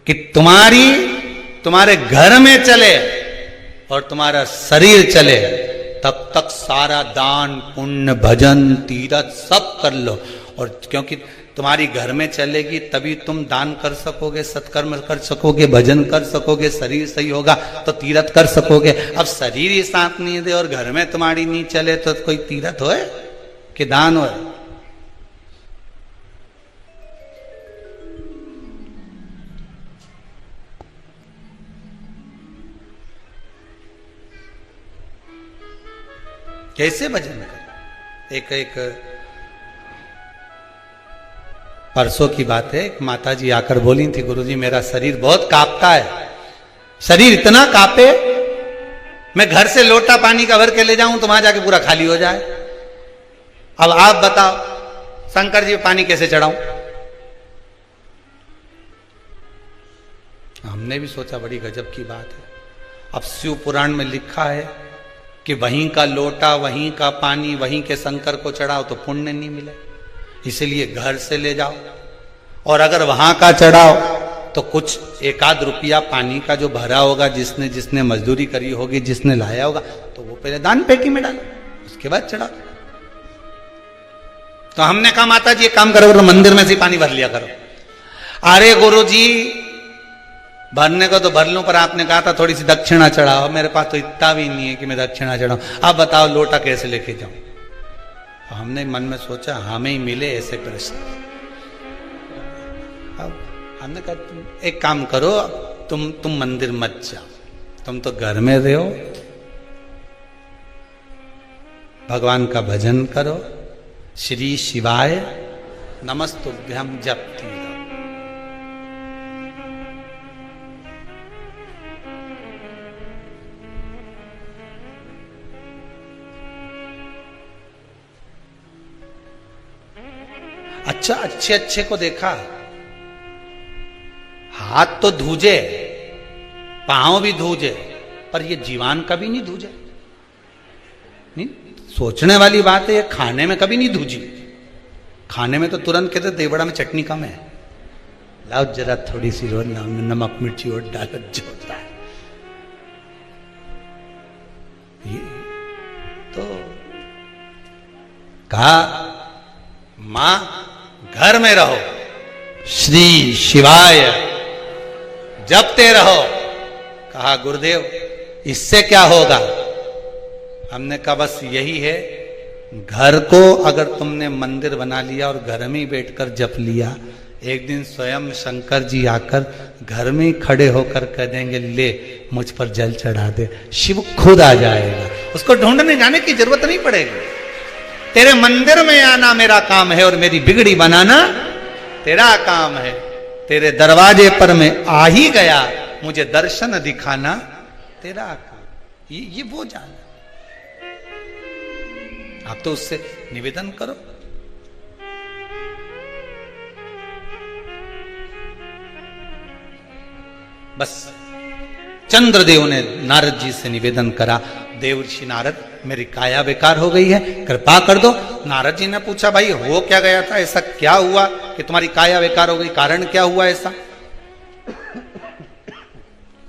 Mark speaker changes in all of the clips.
Speaker 1: कि तुम्हारे घर में चले और तुम्हारा शरीर चले, तब तक सारा दान पुण्य भजन तीरथ सब कर लो। और क्योंकि तुम्हारी घर में चलेगी तभी तुम दान कर सकोगे, सत्कर्म कर सकोगे, भजन कर सकोगे, शरीर सही होगा तो तीरथ कर सकोगे। अब शरीर ही साथ नहीं दे और घर में तुम्हारी नहीं चले तो कोई तीरथ होए कि दान होए? कैसे भजन करें? एक परसों की बात है, एक माता जी आकर बोली थी, गुरुजी मेरा शरीर बहुत कांपता है, शरीर इतना कांपे मैं घर से लोटा पानी का भर के ले जाऊं तो वहां जाके पूरा खाली हो जाए। अब आप बताओ शंकर जी पानी कैसे चढ़ाऊं? हमने भी सोचा बड़ी गजब की बात है। अब शिव पुराण में लिखा है कि वहीं का लोटा, वहीं का पानी, वहीं के शंकर को चढ़ाओ तो पुण्य नहीं मिले, इसलिए घर से ले जाओ। और अगर वहां का चढ़ाओ तो कुछ एक आध रुपया पानी का जो भरा होगा, जिसने मजदूरी करी होगी, जिसने लाया होगा, तो वो पहले दान पेटी में डालो, उसके बाद चढ़ाओ। तो हमने कहा माता जी एक काम करो, मंदिर में से पानी भर लिया करो। अरे गुरुजी भरने को तो भर लूं, पर आपने कहा था थोड़ी सी दक्षिणा चढ़ाओ। मेरे पास तो इतना भी नहीं है कि मैं दक्षिणा चढ़ाऊं। अब बताओ लोटा कैसे लेके जाऊं? हमने मन में सोचा हमें ही मिले ऐसे प्रश्न। अब हमने कहा तुम एक काम करो, तुम मंदिर मत जाओ, तुम तो घर में रहो, भगवान का भजन करो, श्री शिवाय नमस्तुभ्यम जपती रहो। अच्छा अच्छे को देखा, हाथ तो धूजे, पांव भी धूजे, पर ये जीवान कभी नहीं धूजे। नहीं, सोचने वाली बात है, ये खाने में कभी नहीं धूजी। खाने में तो तुरंत कहते देवड़ा में चटनी कम है, लाओ जरा थोड़ी सी रोज नमक मिर्ची और डालो जो होता है। ये तो कहा मां घर में रहो, श्री शिवाय जपते रहो। कहा गुरुदेव इससे क्या होगा? हमने कहा बस यही है, घर को अगर तुमने मंदिर बना लिया और घर में ही बैठकर जप लिया, एक दिन स्वयं शंकर जी आकर घर में ही खड़े होकर कह देंगे ले मुझ पर जल चढ़ा दे, शिव खुद आ जाएगा, उसको ढूंढने जाने की जरूरत नहीं पड़ेगी। तेरे मंदिर में आना मेरा काम है और मेरी बिगड़ी बनाना तेरा काम है। तेरे दरवाजे पर मैं आ ही गया, मुझे दर्शन दिखाना तेरा काम। ये वो जान, आप तो उससे निवेदन करो। बस चंद्रदेव ने नारद जी से निवेदन करा, देवर्षि नारद मेरी काया बेकार हो गई है, कृपा कर दो। नारद जी ने पूछा भाई हो क्या गया था, ऐसा क्या हुआ कि तुम्हारी काया बेकार हो गई, कारण क्या हुआ ऐसा?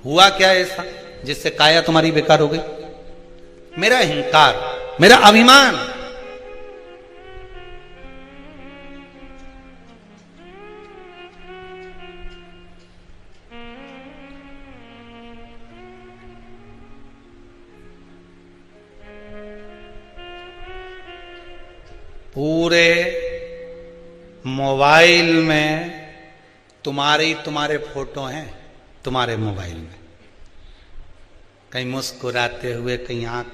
Speaker 1: हुआ क्या ऐसा जिससे काया तुम्हारी बेकार हो गई? मेरा अहंकार, मेरा अभिमान। पूरे मोबाइल में तुम्हारे फोटो हैं, तुम्हारे मोबाइल में, कहीं मुस्कुराते हुए, कहीं आंख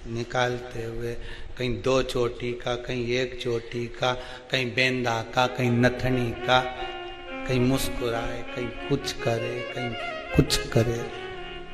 Speaker 1: निकालते हुए, कहीं 2 चोटी का, कहीं 1 चोटी का, कहीं बेंदा का, कहीं नथनी का, कहीं मुस्कुराए, कहीं कुछ करे, कहीं कुछ करे।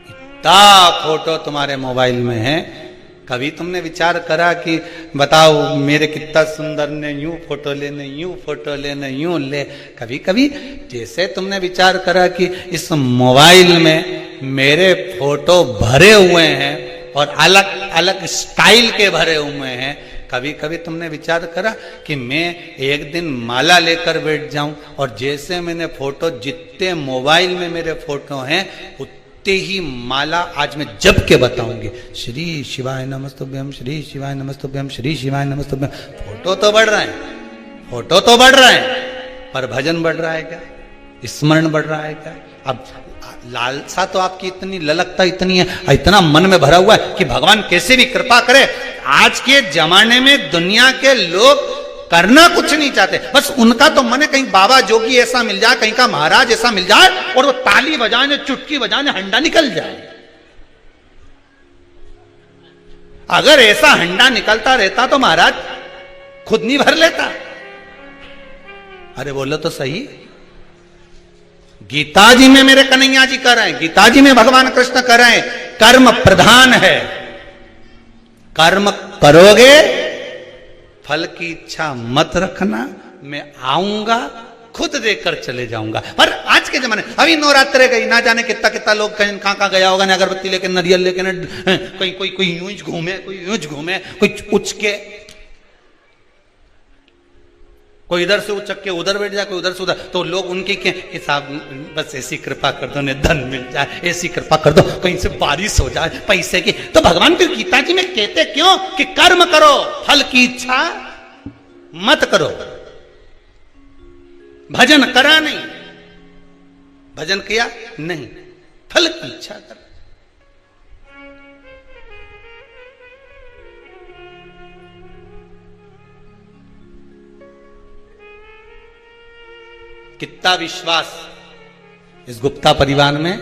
Speaker 1: इतना फोटो तुम्हारे मोबाइल में है। कभी तुमने विचार करा कि बताओ मेरे कितना सुंदर ने यूं फोटो लेने, यूं फोटो लेने, यूं ले? कभी कभी जैसे तुमने विचार करा कि इस मोबाइल में मेरे फोटो भरे हुए हैं और अलग अलग स्टाइल के भरे हुए हैं, कभी कभी तुमने विचार करा कि मैं एक दिन माला लेकर बैठ जाऊं और जैसे मैंने फोटो, जितने मोबाइल में मेरे फोटो हैं उतने ही माला आज मैं जप के बताऊंगी, श्री शिवाय नमस्तुभ्यम, श्री शिवाय नमस्तुभ्यम, श्री शिवाय नमस्तुभ्यम। फोटो तो बढ़ रहे हैं, फोटो तो बढ़ रहे हैं, पर भजन बढ़ रहा है क्या? स्मरण बढ़ रहा है क्या? अब लालसा तो आपकी इतनी, ललकता इतनी है, इतना मन में भरा हुआ है कि भगवान कैसे भी कृपा करे। आज के जमाने में दुनिया के लोग करना कुछ नहीं चाहते, बस उनका तो मन है कहीं बाबा जोगी ऐसा मिल जाए, कहीं का महाराज ऐसा मिल जाए और वो ताली बजाने, चुटकी बजाने, हंडा निकल जाए। अगर ऐसा हंडा निकलता रहता तो महाराज खुद नहीं भर लेता। अरे बोलो तो सही। गीता जी में मेरे कन्हैया जी कह रहे हैं, गीता जी में भगवान कृष्ण कह रहे हैं, कर्म प्रधान है, कर्म करोगे फल की इच्छा मत रखना, मैं आऊंगा खुद देकर चले जाऊंगा। पर आज के जमाने, अभी नवरात्रे गई, ना जाने कितना कितना लोग कहीं कहां गया होगा, ना अगरबत्ती लेके, नरियल लेके, न कोई कोई कोई यूं घूमे, कोई यूं घूमे, कोई उच के, कोई इधर से उचक के उधर बैठ जाए, कोई उधर से उधर। तो लोग उनकी के साहब बस ऐसी कृपा कर दो, उन्हें धन मिल जाए, ऐसी कृपा कर दो, कहीं से बारिश हो जाए पैसे की। तो भगवान की गीता जी में कहते क्यों कि कर्म करो, फल की इच्छा मत करो। भजन करा नहीं, भजन किया नहीं, फल की इच्छा करो। कितना विश्वास इस गुप्ता परिवार में,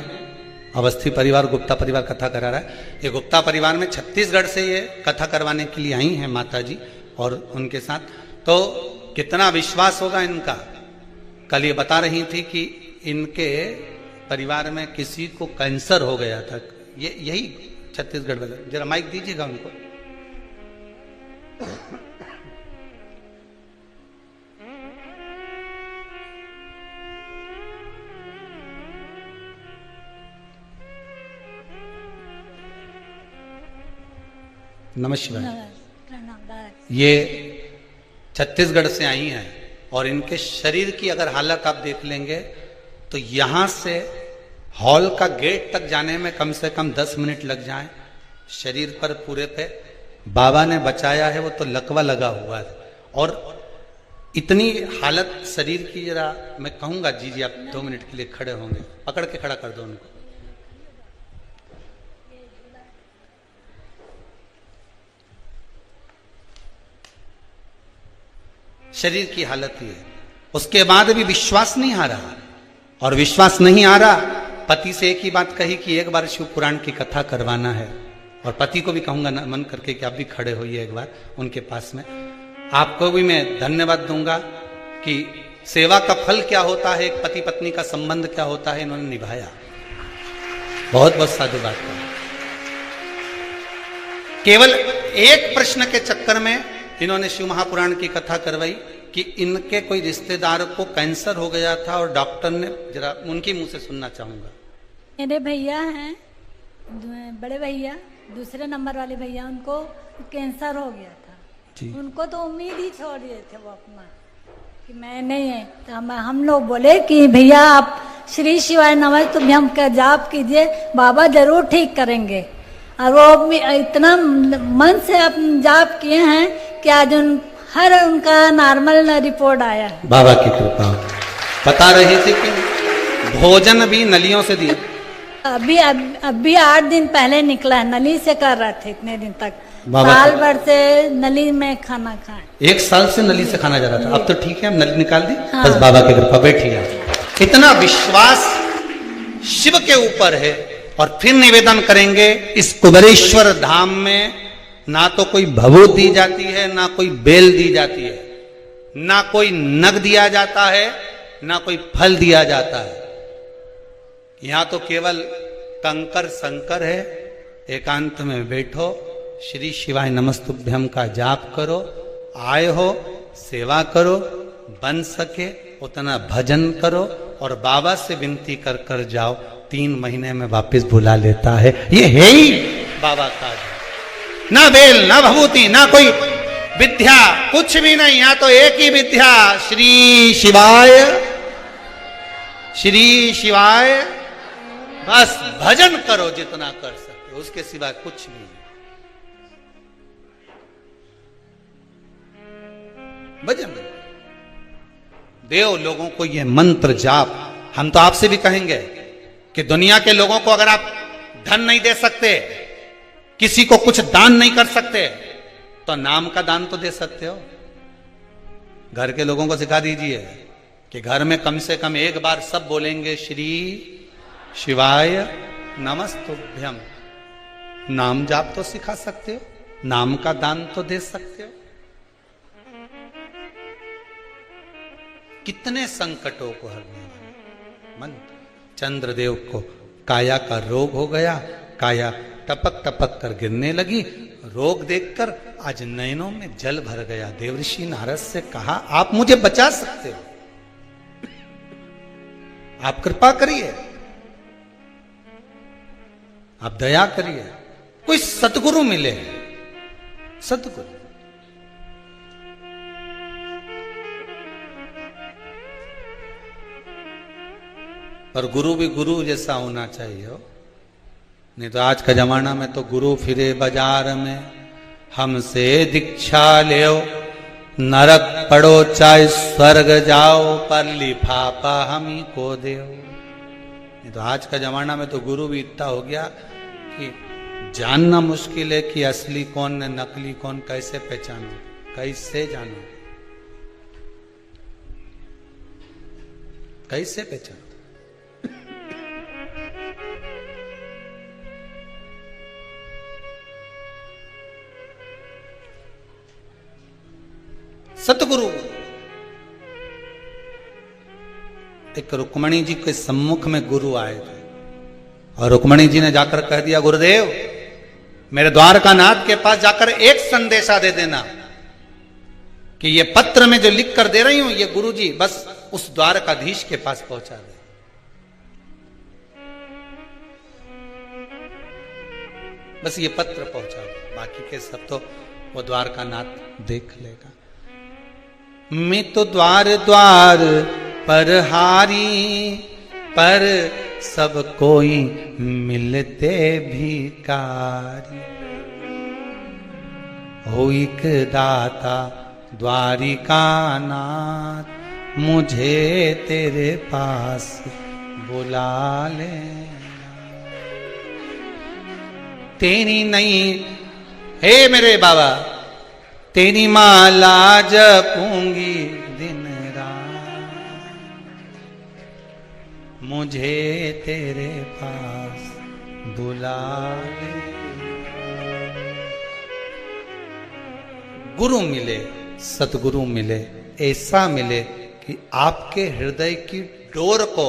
Speaker 1: अवस्थी परिवार गुप्ता परिवार कथा करा रहा है। ये गुप्ता परिवार में छत्तीसगढ़ से ये कथा करवाने के लिए आई हैं माता जी और उनके साथ, तो कितना विश्वास होगा इनका। कल ये बता रही थी कि इनके परिवार में किसी को कैंसर हो गया था, ये यही छत्तीसगढ़ में। जरा माइक दीजिएगा उनको। नमस्कार। ये छत्तीसगढ़ से आई हैं और इनके शरीर की अगर हालत आप देख लेंगे तो यहां से हॉल का गेट तक जाने में कम से कम 10 मिनट लग जाए। शरीर पर पूरे पे बाबा ने बचाया है, वो तो लकवा लगा हुआ है। और इतनी हालत शरीर की, जरा मैं कहूंगा जी आप 2 मिनट के लिए खड़े होंगे, पकड़ के खड़ा कर दो उनको। शरीर की हालत ये, उसके बाद भी विश्वास नहीं आ रहा। और विश्वास नहीं आ रहा, पति से एक ही बात कही कि एक बार शिव पुराण की कथा करवाना है। और पति को भी कहूंगा ना मन करके कि आप भी खड़े होइए एक बार उनके पास में। आपको भी मैं धन्यवाद दूंगा कि सेवा का फल क्या होता है, एक पति पत्नी का संबंध क्या होता है, इन्होंने निभाया। बहुत बहुत साधुवाद का। केवल एक प्रश्न के चक्कर में इन्होंने शिव महापुराण की कथा करवाई कि इनके कोई रिश्तेदार को कैंसर हो गया था और डॉक्टर ने, जरा उनके मुंह से सुनना चाहूंगा।
Speaker 2: मेरे भैया हैं, बड़े भैया, दूसरे नंबर वाले भैया, उनको कैंसर हो गया था जी। उनको तो उम्मीद ही छोड़ दिए थे वो अपना कि मैं नहीं है। तो हम लोग बोले कि भैया आप श्री शिवाय नमस्तुभ्यम का जाप कीजिए, बाबा जरूर ठीक करेंगे। और वो इतना मन से अपने जाप किए हैं कि आज हर उनका नॉर्मल रिपोर्ट आया है।
Speaker 1: बाबा की कृपा। बता रहे थे कि भोजन भी नलियों से दिया।
Speaker 2: अभी 8 दिन पहले निकला है, नली से कर रहे थे इतने दिन तक। साल भर से नली में खाना खाए।
Speaker 1: 1 साल से नली से खाना जा रहा था, अब तो ठीक है, नली निकाल दी। हाँ। बस बाबा की कृपा। बैठिए। इतना विश्वास शिव के ऊपर है। और फिर निवेदन करेंगे, इस कुबेरेश्वर धाम में ना तो कोई भभूत दी जाती है, ना कोई बेल दी जाती है, ना कोई नग दिया जाता है, ना कोई फल दिया जाता है। यहां तो केवल कंकर संकर है। एकांत में बैठो, श्री शिवाय नमस्तुभ्यम का जाप करो, आए हो सेवा करो, बन सके उतना भजन करो और बाबा से विनती कर कर जाओ, 3 महीने में वापस बुला लेता है। ये है ही बाबा का। ना बेल, ना भभूति, ना कोई विद्या कुछ भी नहीं, यहां तो एक ही विद्या, श्री शिवाय, श्री शिवाय। बस भजन करो जितना कर सके, उसके सिवा कुछ नहीं। भजन देव लोगों को ये मंत्र जाप। हम तो आपसे भी कहेंगे कि दुनिया के लोगों को अगर आप धन नहीं दे सकते, किसी को कुछ दान नहीं कर सकते, तो नाम का दान तो दे सकते हो। घर के लोगों को सिखा दीजिए कि घर में कम से कम एक बार सब बोलेंगे श्री शिवाय नमस्तुभ्यम। नाम जाप तो सिखा सकते हो, नाम का दान तो दे सकते हो। कितने संकटों को हरने वाले मंत्र। चंद्रदेव को काया का रोग हो गया, काया टपक टपक कर गिरने लगी। रोग देखकर आज नयनों में जल भर गया। देवर्षि नारद से कहा, आप मुझे बचा सकते हो, आप कृपा करिए, आप दया करिए, कोई सतगुरु मिले। सतगुरु पर गुरु भी गुरु जैसा होना चाहिए हो। नहीं तो आज का जमाना में तो गुरु फिरे बाजार में, हमसे दीक्षा ले, नरक पड़ो चाहे स्वर्ग जाओ, पर लिफाफा हम ही को दे। नहीं तो आज का जमाना में तो गुरु भी इतना हो गया कि जानना मुश्किल है कि असली कौन है नकली कौन, कैसे पहचानो, कैसे जानो, कैसे पहचानो। सतगुरु एक रुक्मणी जी के सम्मुख में गुरु आए थे और रुक्मणी जी ने जाकर कह दिया, गुरुदेव मेरे द्वारकानाथ के पास जाकर एक संदेशा दे देना कि ये पत्र में जो लिख कर दे रही हूं ये गुरुजी बस उस द्वारकाधीश के पास पहुंचा दे। बस ये पत्र पहुंचा दे, बाकी के सब तो वो द्वारकानाथ देख लेगा। मैं तो द्वार द्वार पर हारी, पर सब कोई मिलते भिकारी। हो एक दाता द्वारिका नाथ, मुझे तेरे पास बुला ले। तेरी नहीं हे मेरे बाबा, तेरी माला जपूंगी दिन रात, मुझे तेरे पास बुला ले। गुरु मिले, सतगुरु मिले, ऐसा मिले कि आपके हृदय की डोर को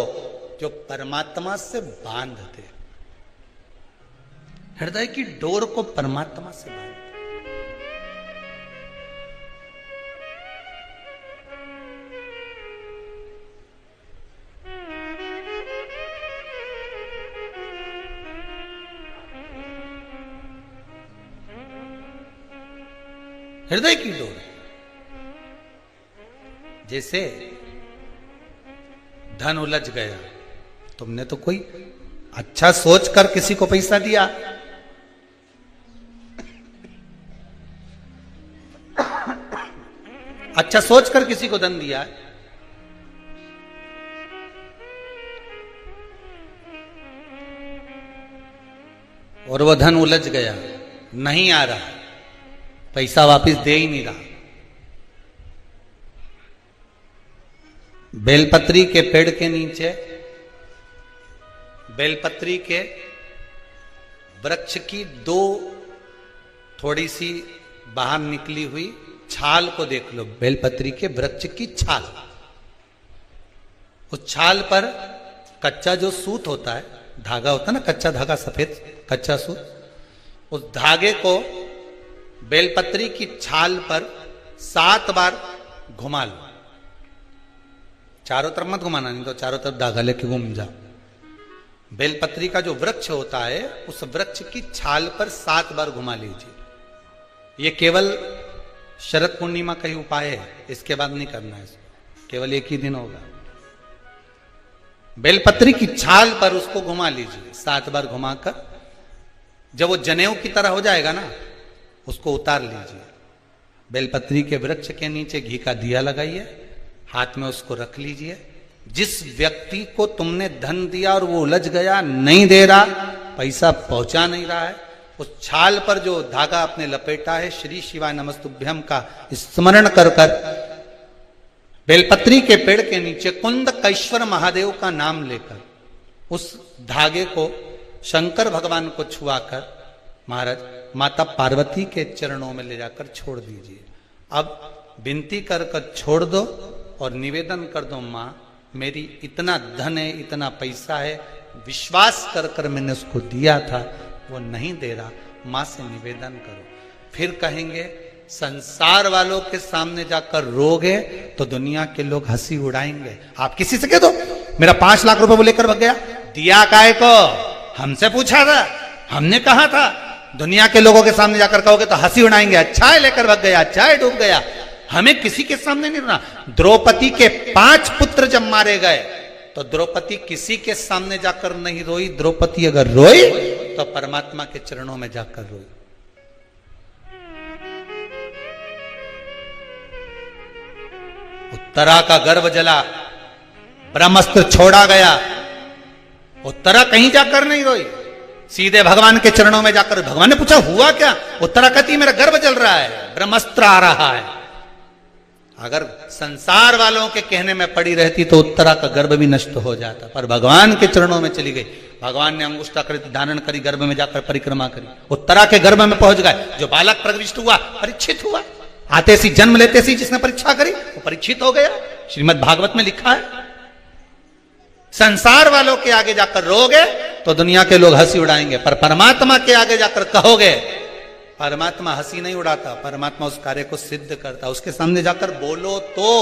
Speaker 1: जो परमात्मा से बांध दे, हृदय की डोर को परमात्मा से बांध दे। हृदय की डोर। जैसे धन उलझ गया, तुमने तो कोई अच्छा सोचकर किसी को पैसा दिया, अच्छा सोचकर किसी को धन दिया, और वह धन उलझ गया, नहीं आ रहा, पैसा वापस दे ही नहीं रहा। बेलपत्री के पेड़ के नीचे, बेलपत्री के वृक्ष की दो थोड़ी सी बाहर निकली हुई छाल को देख लो, बेलपत्री के वृक्ष की छाल। उस छाल पर कच्चा जो सूत होता है, धागा होता है ना, कच्चा धागा, सफेद कच्चा सूत, उस धागे को बेलपत्री की छाल पर 7 बार घुमा लो। चारों तरफ मत घुमाना, नहीं तो चारों तरफ धागा लेके घूम जाओ। बेलपत्री का जो वृक्ष होता है, उस वृक्ष की छाल पर 7 बार घुमा लीजिए। ये केवल शरद पूर्णिमा का ही उपाय है, इसके बाद नहीं करना है इसको, केवल एक ही दिन होगा। बेलपत्री की छाल पर उसको घुमा लीजिए 7 बार घुमाकर, जब वो जनेऊ की तरह हो जाएगा ना, उसको उतार लीजिए। बेलपत्री के वृक्ष के नीचे घी का दिया लगाइए, हाथ में उसको रख लीजिए। जिस व्यक्ति को तुमने धन दिया और वो उलझ गया, नहीं दे रहा, पैसा पहुंचा नहीं रहा है, उस छाल पर जो धागा आपने लपेटा है, श्री शिवाय नमस्तुभ्यम का स्मरण कर कर बेलपत्री के पेड़ के नीचे कुंदकेश्वर महादेव का नाम लेकर उस धागे को शंकर भगवान को छुआकर महाराज माता पार्वती के चरणों में ले जाकर छोड़ दीजिए। अब विनती कर कर छोड़ दो और निवेदन कर दो, माँ मेरी इतना धन है, इतना पैसा है, विश्वास कर कर मैंने उसको दिया था, वो नहीं दे रहा, माँ से निवेदन करो। फिर कहेंगे संसार वालों के सामने जाकर रोगे तो दुनिया के लोग हंसी उड़ाएंगे। आप किसी से कह दो मेरा 5 लाख रुपए वो लेकर भग गया, दिया काय को, हमसे पूछा था, हमने कहा था। दुनिया के लोगों के सामने जाकर कहोगे तो हंसी उड़ाएंगे, अच्छा है लेकर भग गया, अच्छा है डूब गया। हमें किसी के सामने नहीं रोना। द्रौपदी के 5 पुत्र जब मारे गए तो द्रौपदी किसी के सामने जाकर नहीं रोई। द्रौपदी अगर रोई तो परमात्मा के चरणों में जाकर रोई। उत्तरा का गर्भ जला, ब्रह्मास्त्र छोड़ा गया, उत्तरा कहीं जाकर नहीं रोई, सीधे भगवान के चरणों में जाकर। भगवान ने पूछा हुआ क्या? उत्तरा कहती मेरा गर्भ जल रहा है, ब्रह्मास्त्र आ रहा है। अगर संसार वालों के कहने में पड़ी रहती तो उत्तरा का गर्भ भी नष्ट हो जाता, पर भगवान के चरणों में चली गई। भगवान ने अंगुष्ठाकृति धारण करी, गर्भ में जाकर परिक्रमा करी, उत्तरा के गर्भ में पहुंच गए। जो बालक प्रविष्ट हुआ परीक्षित हुआ, आते सी जन्म लेते सी जिसने परीक्षा करी वो परीक्षित हो गया। श्रीमद् भागवत में लिखा है। संसार वालों के आगे जाकर रोगे तो दुनिया के लोग हंसी उड़ाएंगे, पर परमात्मा के आगे जाकर कहोगे, परमात्मा हंसी नहीं उड़ाता, परमात्मा उस कार्य को सिद्ध करता। उसके सामने जाकर बोलो तो,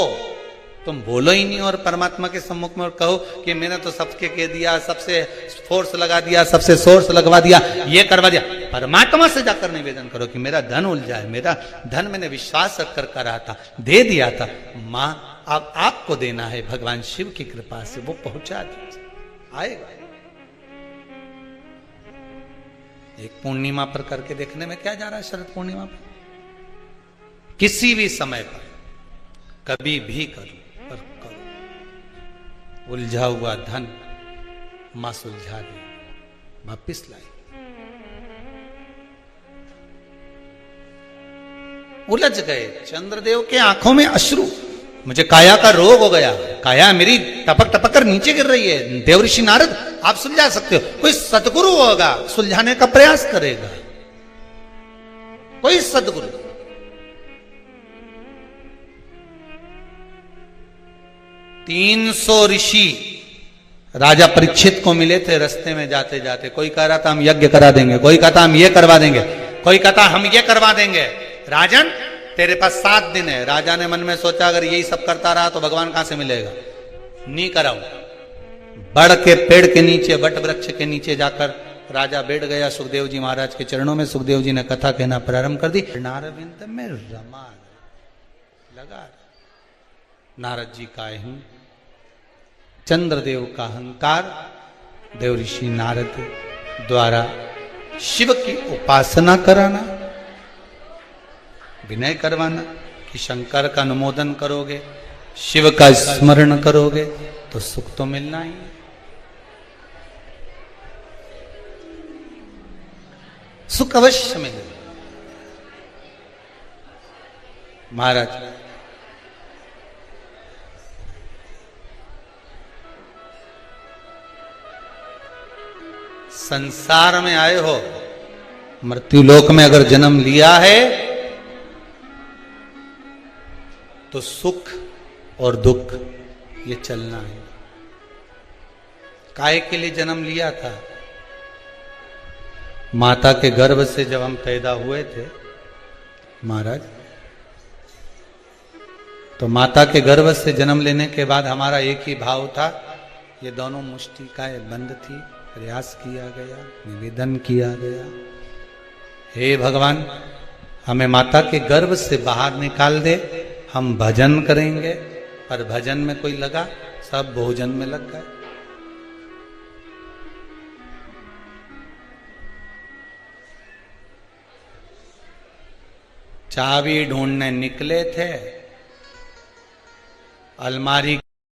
Speaker 1: तुम बोलो ही नहीं और परमात्मा के सम्मुख में और कहो कि मैंने तो सबके कह दिया, सबसे फोर्स लगा दिया, सबसे सोर्स लगवा दिया, ये करवा दिया। परमात्मा से जाकर निवेदन करो कि मेरा धन उलझा है, मेरा धन मैंने विश्वास रखकर करा था, दे दिया था, मां अब आपको देना है, भगवान शिव की कृपा से वो पहुंचा दीजिए, आएगा। एक पूर्णिमा पर करके देखने में क्या जा रहा है? शरद पूर्णिमा पर किसी भी समय पर कभी भी करो, पर करो। उलझा हुआ धन मां सुलझा दे, वापिस लाई। उलझ गए चंद्रदेव के आंखों में अश्रु, मुझे काया का रोग हो गया, काया मेरी टपक टपक कर नीचे गिर रही है। देवऋषि नारद आप सुलझा सकते हो, कोई सदगुरु होगा सुलझाने का प्रयास करेगा, कोई सदगुरु। तीन 300 ऋषि राजा परीक्षित को मिले थे रास्ते में जाते जाते। कोई कह रहा था हम यज्ञ करा देंगे, कोई कहता हम ये करवा देंगे, कोई कहता हम ये करवा देंगे। राजन तेरे पास 7 दिन है। राजा ने मन में सोचा अगर यही सब करता रहा तो भगवान कहां से मिलेगा, नहीं कराऊं। बड़ के पेड़ के नीचे, वट वृक्ष के नीचे जाकर राजा बैठ गया सुखदेव जी महाराज के चरणों में। सुखदेव जी ने कथा कहना प्रारंभ कर दी। नारविंद में रमा लगा। नारद जी का हूं, चंद्रदेव का अहंकार, देव ऋषि नारद द्वारा शिव की उपासना कराना, विनय करवाना कि शंकर का अनुमोदन करोगे, शिव का स्मरण करोगे तो सुख तो मिलना ही। सुख अवश्य मिलेगा। महाराज संसार में आए हो, मृत्यु लोक में अगर जन्म लिया है तो सुख और दुख ये चलना है। काहे के लिए जन्म लिया था? माता के गर्भ से जब हम पैदा हुए थे महाराज, तो माता के गर्भ से जन्म लेने के बाद हमारा एक ही भाव था, ये दोनों मुष्टिकाएं बंद थी, प्रयास किया गया, निवेदन किया गया, हे भगवान हमें माता के गर्भ से बाहर निकाल दे, हम भजन करेंगे। पर भजन में कोई लगा, सब भोजन में लग गए। चाबी ढूंढने निकले थे, अलमारी